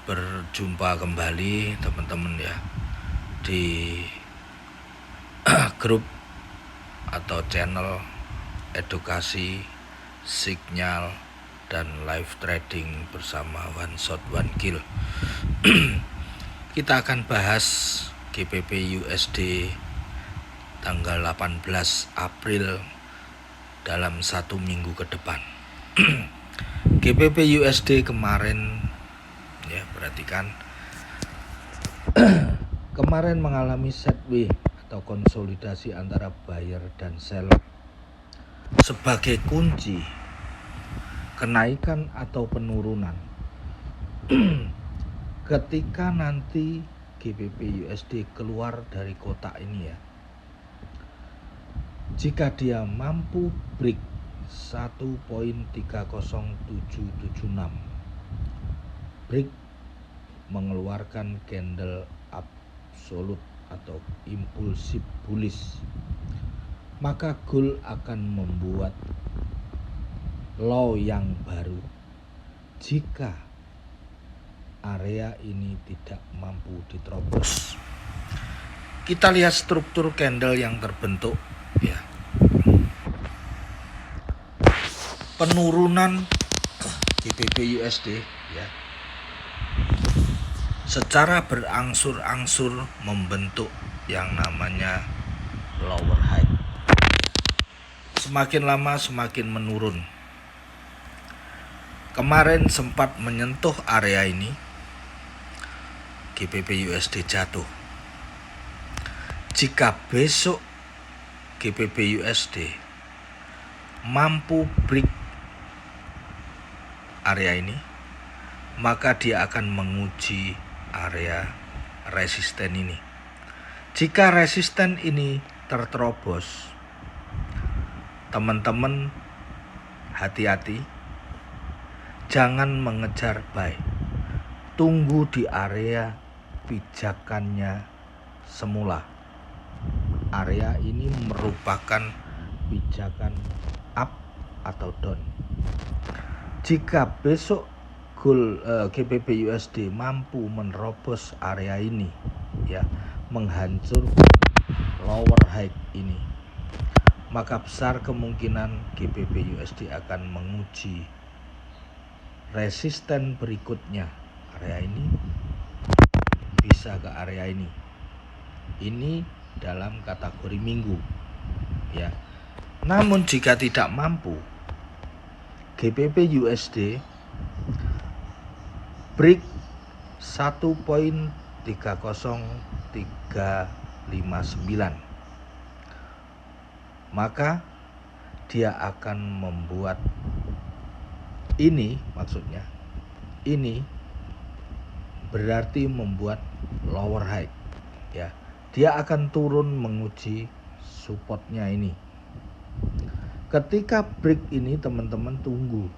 berjumpa kembali teman-teman ya di grup atau channel edukasi signal dan live trading bersama One Shot One Kill. Kita akan bahas GBP USD tanggal 18 April dalam 1 minggu ke depan. GBP USD kemarin ya, perhatikan kemarin mengalami sideways atau konsolidasi antara buyer dan seller sebagai kunci kenaikan atau penurunan. Ketika nanti GBP USD keluar dari kotak ini ya, jika dia mampu break 1.30776, break mengeluarkan candle absolute atau impulsif bullish, maka gold akan membuat low yang baru jika area ini tidak mampu diterobos. Kita lihat struktur candle yang terbentuk ya. Penurunan GBP USD ya secara berangsur-angsur membentuk yang namanya lower high. Semakin lama semakin menurun. Kemarin sempat menyentuh area ini, GBP USD jatuh. Jika besok GBP USD mampu break area ini, maka dia akan menguji area resisten ini. Jika resisten ini terterobos, teman-teman hati-hati, jangan mengejar buy, tunggu di area pijakannya semula. Area ini merupakan pijakan up atau down. Jika besok GBP USD mampu menerobos area ini ya, menghancurkan lower high ini, maka besar kemungkinan GBP USD akan menguji resisten berikutnya. Area ini bisa ke area ini. Ini dalam kategori minggu ya. Namun jika tidak mampu, GBP USD break 1.30359, maka dia akan membuat ini, maksudnya ini berarti membuat lower high ya. Dia akan turun menguji supportnya ini. Ketika break ini teman-teman tunggu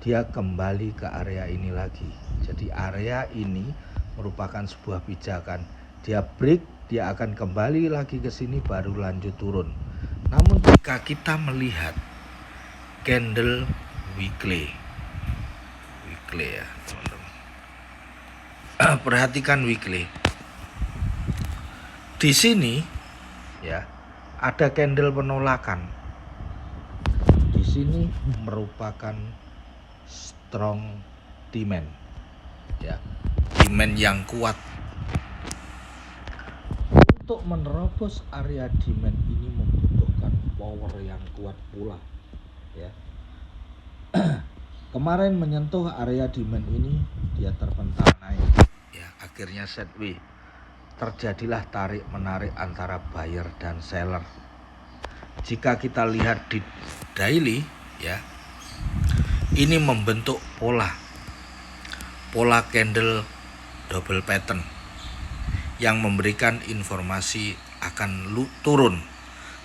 dia kembali ke area ini lagi. Jadi area ini merupakan sebuah pijakan. Dia break, dia akan kembali lagi ke sini baru lanjut turun. Namun jika kita melihat candle weekly ya teman-teman, perhatikan weekly. Di sini ya ada candle penolakan. Di sini merupakan strong demand ya, demand yang kuat. Untuk menerobos area demand ini membutuhkan power yang kuat pula ya. Kemarin menyentuh area demand ini, dia terpental naik ya, akhirnya sideways. Terjadilah tarik menarik antara buyer dan seller. Jika kita lihat di daily ya, ini membentuk pola candle double pattern yang memberikan informasi akan turun,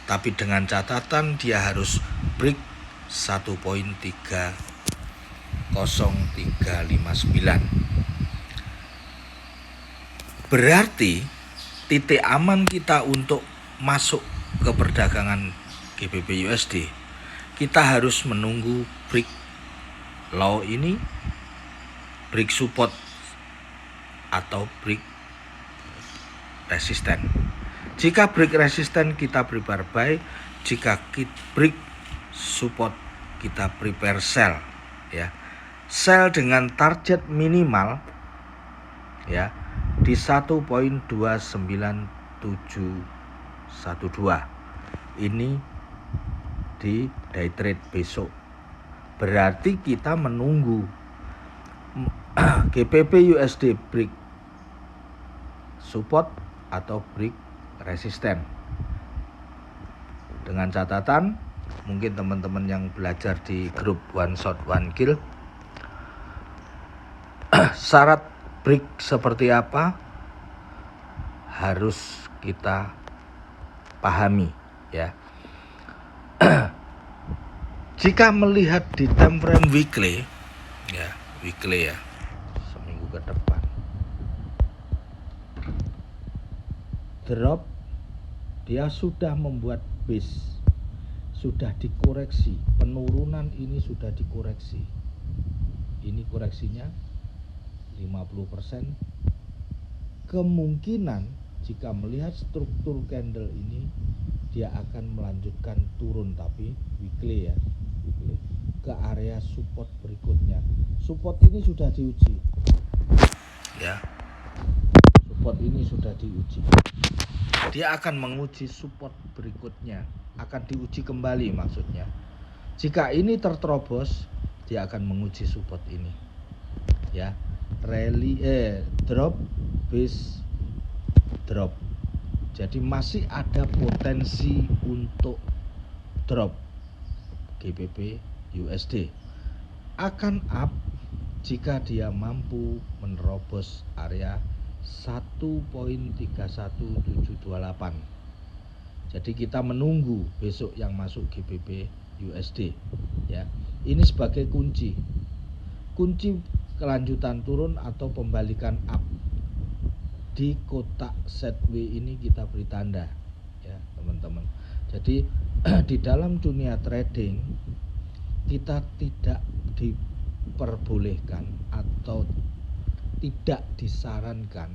tapi dengan catatan dia harus break 1.30359. Berarti titik aman kita untuk masuk ke perdagangan GBP USD, kita harus menunggu break low ini, break support atau break resisten. Jika break resisten kita prepare buy, jika break support kita prepare sell ya. Sell dengan target minimal ya di 1.29712. Ini di day trade besok. Berarti kita menunggu GBP USD break support atau break resisten. Dengan catatan, mungkin teman-teman yang belajar di grup One Shot One Kill, syarat break seperti apa harus kita pahami ya. Jika melihat di time frame weekly ya, seminggu ke depan, drop dia sudah membuat base, sudah dikoreksi, penurunan ini sudah dikoreksi. Ini koreksinya 50%. Kemungkinan jika melihat struktur candle ini dia akan melanjutkan turun, tapi weekly ya, ke area support berikutnya. Support ini sudah diuji ya, support ini sudah diuji. Dia akan menguji support berikutnya, akan diuji kembali maksudnya. Jika ini terterobos, dia akan menguji support ini ya. Drop base drop, jadi masih ada potensi untuk drop. GBP USD akan up jika dia mampu menerobos area 1.31728. Jadi kita menunggu besok yang masuk GBP USD ya. Ini sebagai kunci kelanjutan turun atau pembalikan up. Di kotak set W ini kita beri tanda ya teman-teman. Jadi di dalam dunia trading kita tidak diperbolehkan atau tidak disarankan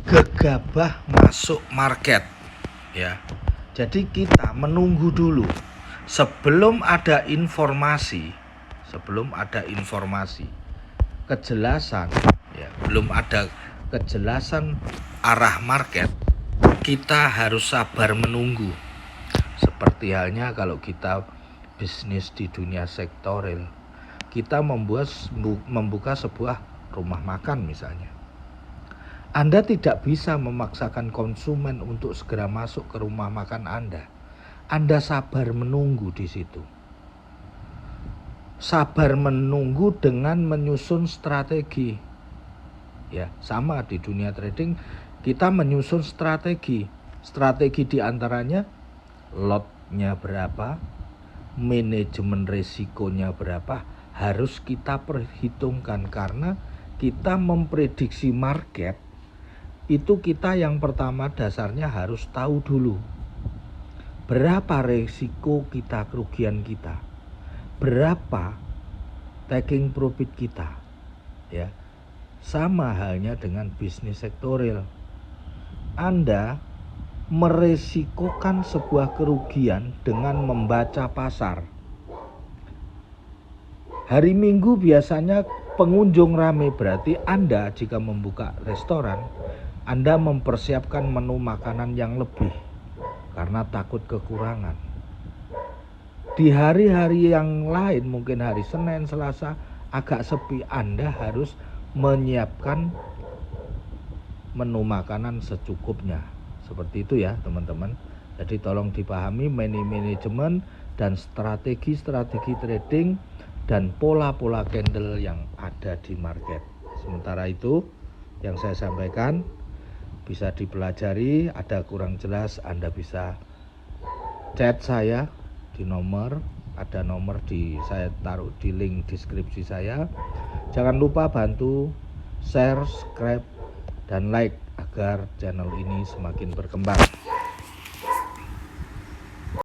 gegabah masuk market ya. Jadi kita menunggu dulu sebelum ada informasi, kejelasan ya, belum ada kejelasan arah market, kita harus sabar menunggu. Seperti halnya kalau kita bisnis di dunia sektorial, kita membuka sebuah rumah makan misalnya. Anda tidak bisa memaksakan konsumen untuk segera masuk ke rumah makan Anda. Anda sabar menunggu di situ. Sabar menunggu dengan menyusun strategi. Ya, sama di dunia trading kita menyusun strategi. Strategi diantaranya lotnya berapa, manajemen resikonya berapa, harus kita perhitungkan. Karena kita memprediksi market itu, kita yang pertama dasarnya harus tahu dulu berapa resiko kita, kerugian kita, berapa taking profit kita ya. Sama halnya dengan bisnis sektorial. Anda meresikokan sebuah kerugian dengan membaca pasar. Hari Minggu biasanya pengunjung ramai, berarti Anda jika membuka restoran, Anda mempersiapkan menu makanan yang lebih karena takut kekurangan. Di hari-hari yang lain, mungkin hari Senin, Selasa agak sepi, Anda harus menyiapkan menu makanan secukupnya. Seperti itu ya teman-teman. Jadi tolong dipahami manajemen dan strategi trading dan pola-pola candle yang ada di market. Sementara itu yang saya sampaikan bisa dipelajari. Ada kurang jelas Anda bisa chat saya di nomor, ada nomor saya taruh di link deskripsi saya. Jangan lupa bantu share, subscribe, dan like agar channel ini semakin berkembang.